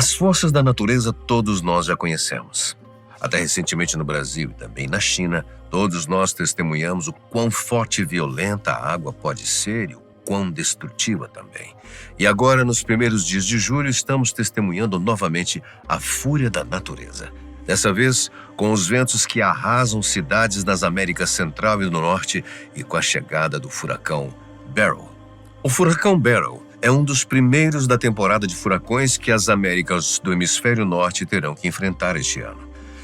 As forças da natureza todos nós já conhecemos. Até recentemente no Brasil e também na China, todos nós testemunhamos o quão forte e violenta a água pode ser e o quão destrutiva também. E agora, nos primeiros dias de julho, estamos testemunhando novamente a fúria da natureza. Dessa vez, com os ventos que arrasam cidades nas Américas Central e do Norte e com a chegada do furacão Beryl. O furacão Beryl é um dos primeiros da temporada de furacões que as Américas do Hemisfério Norte terão que enfrentar este ano.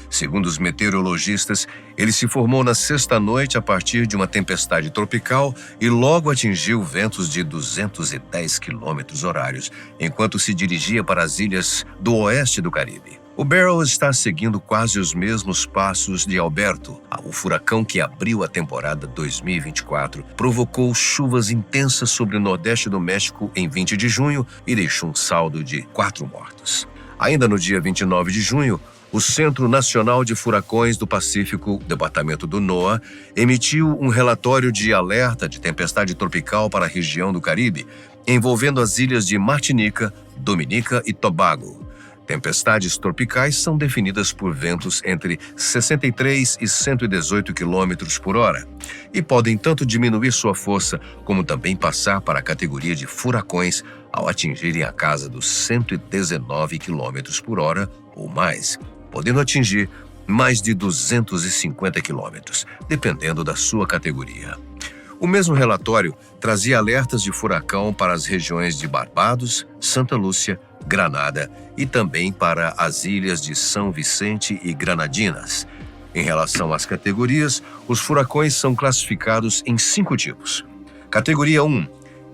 Segundo os meteorologistas, ele se formou na sexta-noite a partir de uma tempestade tropical e logo atingiu ventos de 210 km/h, enquanto se dirigia para as ilhas do oeste do Caribe. O Beryl está seguindo quase os mesmos passos de Alberto. O furacão que abriu a temporada 2024 provocou chuvas intensas sobre o nordeste do México em 20 de junho e deixou um saldo de 4 mortos. Ainda no dia 29 de junho, o Centro Nacional de Furacões do Pacífico, Departamento do NOAA, emitiu um relatório de alerta de tempestade tropical para a região do Caribe, envolvendo as ilhas de Martinica, Dominica e Tobago. Tempestades tropicais são definidas por ventos entre 63 e 118 km/h e podem tanto diminuir sua força como também passar para a categoria de furacões ao atingirem a casa dos 119 km/h ou mais, podendo atingir mais de 250 km, dependendo da sua categoria. O mesmo relatório trazia alertas de furacão para as regiões de Barbados, Santa Lúcia, Granada e também para as ilhas de São Vicente e Granadinas. Em relação às categorias, os furacões são classificados em 5 tipos. Categoria 1,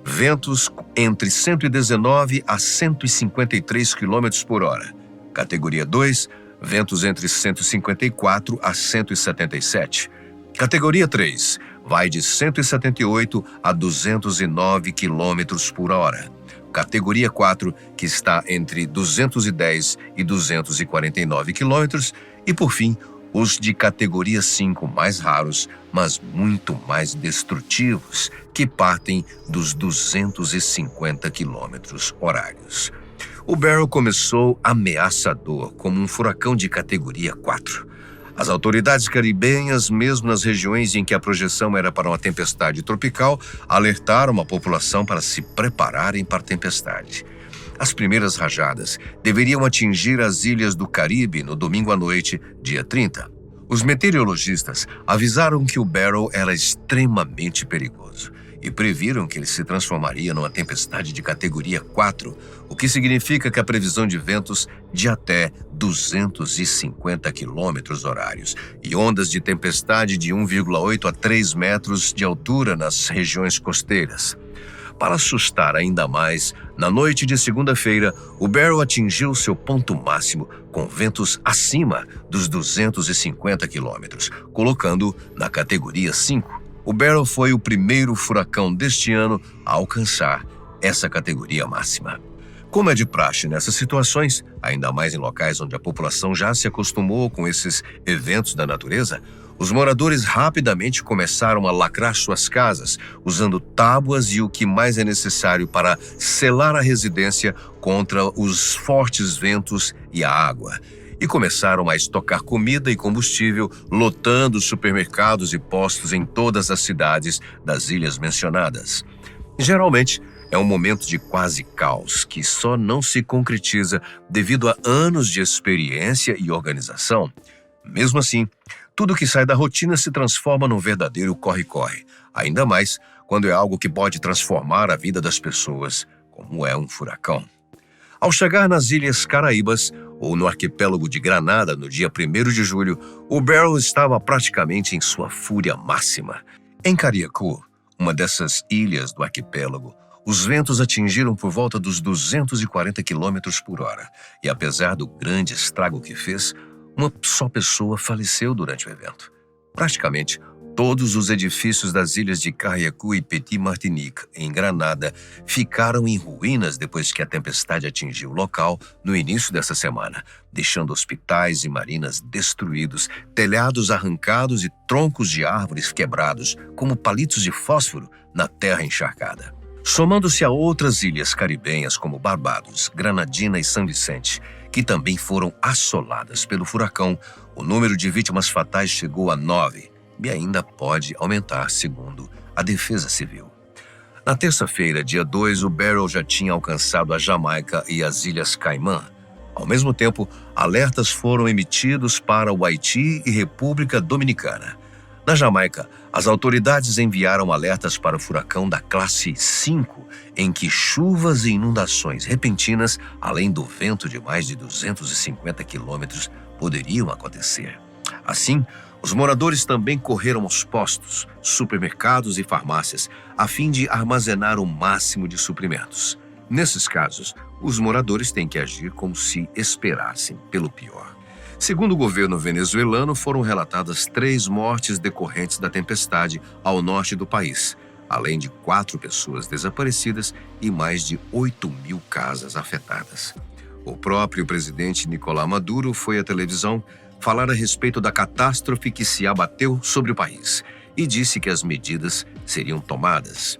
ventos entre 119 a 153 km/h. Categoria 2, ventos entre 154 a 177. Categoria 3, vai de 178 a 209 km/h. Categoria 4, que está entre 210 e 249 km. E, por fim, os de categoria 5 mais raros, mas muito mais destrutivos, que partem dos 250 km/h. O Beryl começou ameaçador, como um furacão de categoria 4. As autoridades caribenhas, mesmo nas regiões em que a projeção era para uma tempestade tropical, alertaram a população para se prepararem para a tempestade. As primeiras rajadas deveriam atingir as ilhas do Caribe no domingo à noite, dia 30. Os meteorologistas avisaram que o Beryl era extremamente perigoso e previram que ele se transformaria numa tempestade de categoria 4, o que significa que a previsão de ventos de até 250 km/h e ondas de tempestade de 1,8 a 3 metros de altura nas regiões costeiras. Para assustar ainda mais, na noite de segunda-feira, o Beryl atingiu seu ponto máximo com ventos acima dos 250 km, colocando na categoria 5. O Beryl foi o primeiro furacão deste ano a alcançar essa categoria máxima. Como é de praxe nessas situações, ainda mais em locais onde a população já se acostumou com esses eventos da natureza, os moradores rapidamente começaram a lacrar suas casas, usando tábuas e o que mais é necessário para selar a residência contra os fortes ventos e a água. E começaram a estocar comida e combustível, lotando supermercados e postos em todas as cidades das ilhas mencionadas. Geralmente, é um momento de quase caos que só não se concretiza devido a anos de experiência e organização. Mesmo assim, tudo que sai da rotina se transforma num verdadeiro corre-corre, ainda mais quando é algo que pode transformar a vida das pessoas, como é um furacão. Ao chegar nas Ilhas Caraíbas, ou no arquipélago de Granada no dia 1º de julho, o Beryl estava praticamente em sua fúria máxima. Em Carriacou, uma dessas ilhas do arquipélago, os ventos atingiram por volta dos 240 km/h e, apesar do grande estrago que fez, uma só pessoa faleceu durante o evento. Praticamente todos os edifícios das ilhas de Carriacou e Petit Martinique, em Granada, ficaram em ruínas depois que a tempestade atingiu o local no início dessa semana, deixando hospitais e marinas destruídos, telhados arrancados e troncos de árvores quebrados, como palitos de fósforo, na terra encharcada. Somando-se a outras ilhas caribenhas como Barbados, Granadina e São Vicente, que também foram assoladas pelo furacão, o número de vítimas fatais chegou a 9 e ainda pode aumentar, segundo a Defesa Civil. Na terça-feira, dia 2, o Beryl já tinha alcançado a Jamaica e as Ilhas Caimã. Ao mesmo tempo, alertas foram emitidos para o Haiti e República Dominicana. Na Jamaica, as autoridades enviaram alertas para o furacão da classe 5, em que chuvas e inundações repentinas, além do vento de mais de 250 quilômetros, poderiam acontecer. Assim, os moradores também correram aos postos, supermercados e farmácias, a fim de armazenar o máximo de suprimentos. Nesses casos, os moradores têm que agir como se esperassem pelo pior. Segundo o governo venezuelano, foram relatadas 3 mortes decorrentes da tempestade ao norte do país, além de 4 pessoas desaparecidas e mais de 8.000 casas afetadas. O próprio presidente Nicolás Maduro foi à televisão falar a respeito da catástrofe que se abateu sobre o país e disse que as medidas seriam tomadas.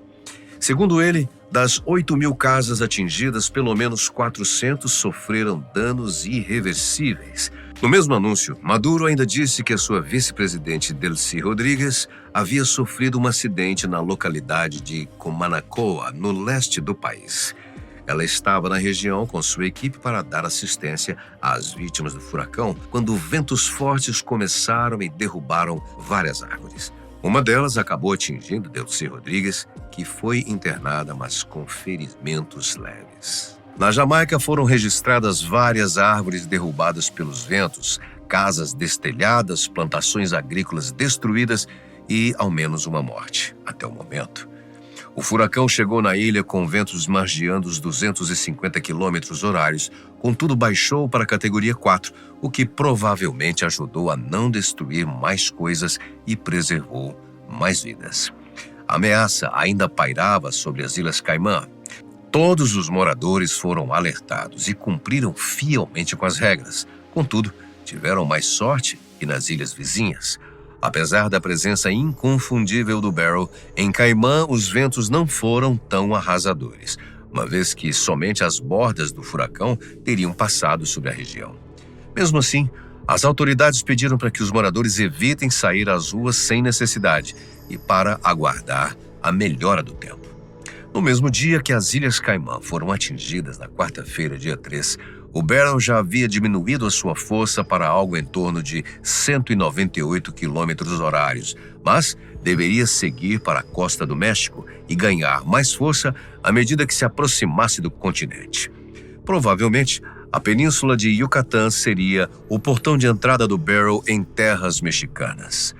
Segundo ele, das 8.000 casas atingidas, pelo menos 400 sofreram danos irreversíveis. No mesmo anúncio, Maduro ainda disse que a sua vice-presidente Delcy Rodrigues havia sofrido um acidente na localidade de Cumanacoa, no leste do país. Ela estava na região com sua equipe para dar assistência às vítimas do furacão quando ventos fortes começaram e derrubaram várias árvores. Uma delas acabou atingindo Delcy Rodrigues, que foi internada, mas com ferimentos leves. Na Jamaica foram registradas várias árvores derrubadas pelos ventos, casas destelhadas, plantações agrícolas destruídas e ao menos uma morte, até o momento. O furacão chegou na ilha com ventos margeando os 250 km/h, contudo baixou para a categoria 4, o que provavelmente ajudou a não destruir mais coisas e preservou mais vidas. A ameaça ainda pairava sobre as Ilhas Caimã. Todos os moradores foram alertados e cumpriram fielmente com as regras. Contudo, tiveram mais sorte que nas ilhas vizinhas. Apesar da presença inconfundível do Beryl, em Caimã os ventos não foram tão arrasadores, uma vez que somente as bordas do furacão teriam passado sobre a região. Mesmo assim, as autoridades pediram para que os moradores evitem sair às ruas sem necessidade e para aguardar a melhora do tempo. No mesmo dia que as Ilhas Caimã foram atingidas, na quarta-feira, dia 3, o Beryl já havia diminuído a sua força para algo em torno de 198 km/h, mas deveria seguir para a costa do México e ganhar mais força à medida que se aproximasse do continente. Provavelmente, a península de Yucatán seria o portão de entrada do Beryl em terras mexicanas.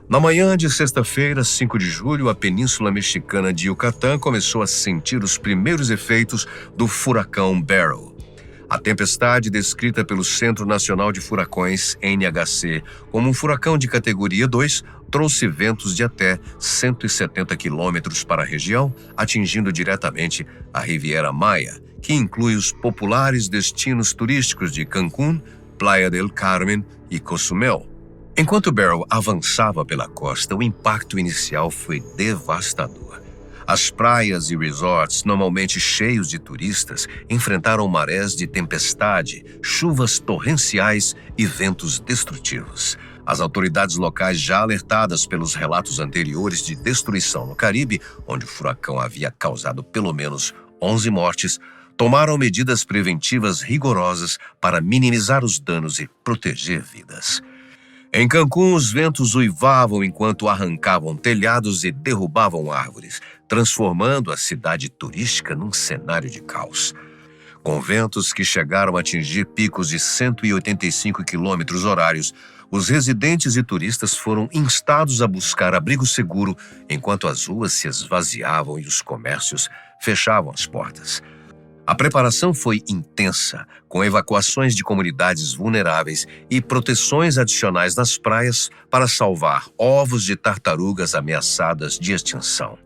Na manhã de sexta-feira, 5 de julho, a península mexicana de Yucatán começou a sentir os primeiros efeitos do furacão Beryl. A tempestade, descrita pelo Centro Nacional de Furacões, NHC, como um furacão de categoria 2, trouxe ventos de até 170 quilômetros para a região, atingindo diretamente a Riviera Maya, que inclui os populares destinos turísticos de Cancún, Playa del Carmen e Cozumel. Enquanto Beryl avançava pela costa, o impacto inicial foi devastador. As praias e resorts, normalmente cheios de turistas, enfrentaram marés de tempestade, chuvas torrenciais e ventos destrutivos. As autoridades locais, já alertadas pelos relatos anteriores de destruição no Caribe, onde o furacão havia causado pelo menos 11 mortes, tomaram medidas preventivas rigorosas para minimizar os danos e proteger vidas. Em Cancún, os ventos uivavam enquanto arrancavam telhados e derrubavam árvores, transformando a cidade turística num cenário de caos. Com ventos que chegaram a atingir picos de 185 km/h, os residentes e turistas foram instados a buscar abrigo seguro enquanto as ruas se esvaziavam e os comércios fechavam as portas. A preparação foi intensa, com evacuações de comunidades vulneráveis e proteções adicionais nas praias para salvar ovos de tartarugas ameaçadas de extinção.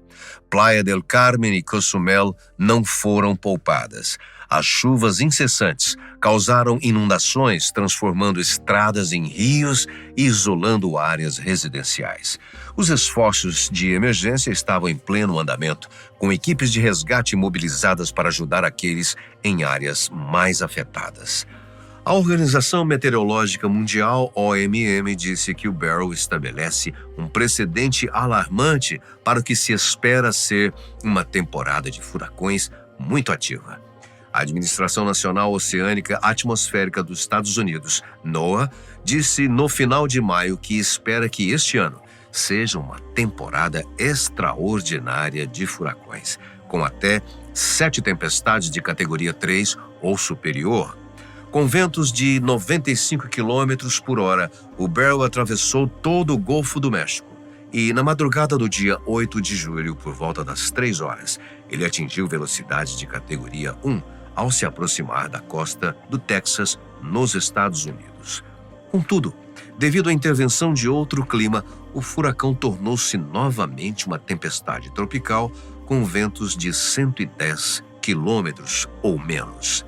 Playa del Carmen e Cozumel não foram poupadas. As chuvas incessantes causaram inundações, transformando estradas em rios e isolando áreas residenciais. Os esforços de emergência estavam em pleno andamento, com equipes de resgate mobilizadas para ajudar aqueles em áreas mais afetadas. A Organização Meteorológica Mundial, OMM, disse que o Beryl estabelece um precedente alarmante para o que se espera ser uma temporada de furacões muito ativa. A Administração Nacional Oceânica Atmosférica dos Estados Unidos, NOAA, disse no final de maio que espera que este ano seja uma temporada extraordinária de furacões, com até 7 tempestades de categoria 3 ou superior. Com ventos de 95 km por hora, o Beryl atravessou todo o Golfo do México e, na madrugada do dia 8 de julho, por volta das 3 horas, ele atingiu velocidade de categoria 1 ao se aproximar da costa do Texas, nos Estados Unidos. Contudo, devido à intervenção de outro clima, o furacão tornou-se novamente uma tempestade tropical com ventos de 110 km ou menos.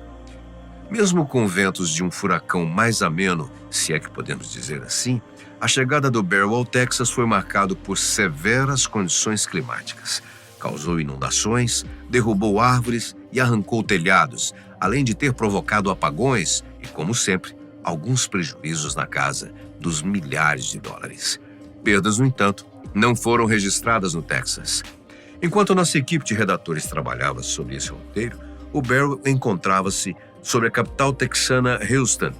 Mesmo com ventos de um furacão mais ameno, se é que podemos dizer assim, a chegada do Beryl ao Texas foi marcado por severas condições climáticas. Causou inundações, derrubou árvores e arrancou telhados, além de ter provocado apagões e, como sempre, alguns prejuízos na casa dos milhares de dólares. Perdas, no entanto, não foram registradas no Texas. Enquanto nossa equipe de redatores trabalhava sobre esse roteiro, o Beryl encontrava-se sobre a capital texana Houston,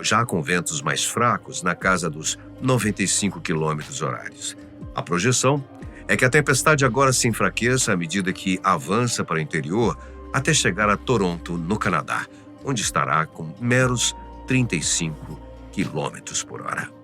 já com ventos mais fracos na casa dos 95 km/h. A projeção é que a tempestade agora se enfraqueça à medida que avança para o interior até chegar a Toronto, no Canadá, onde estará com meros 35 km/h.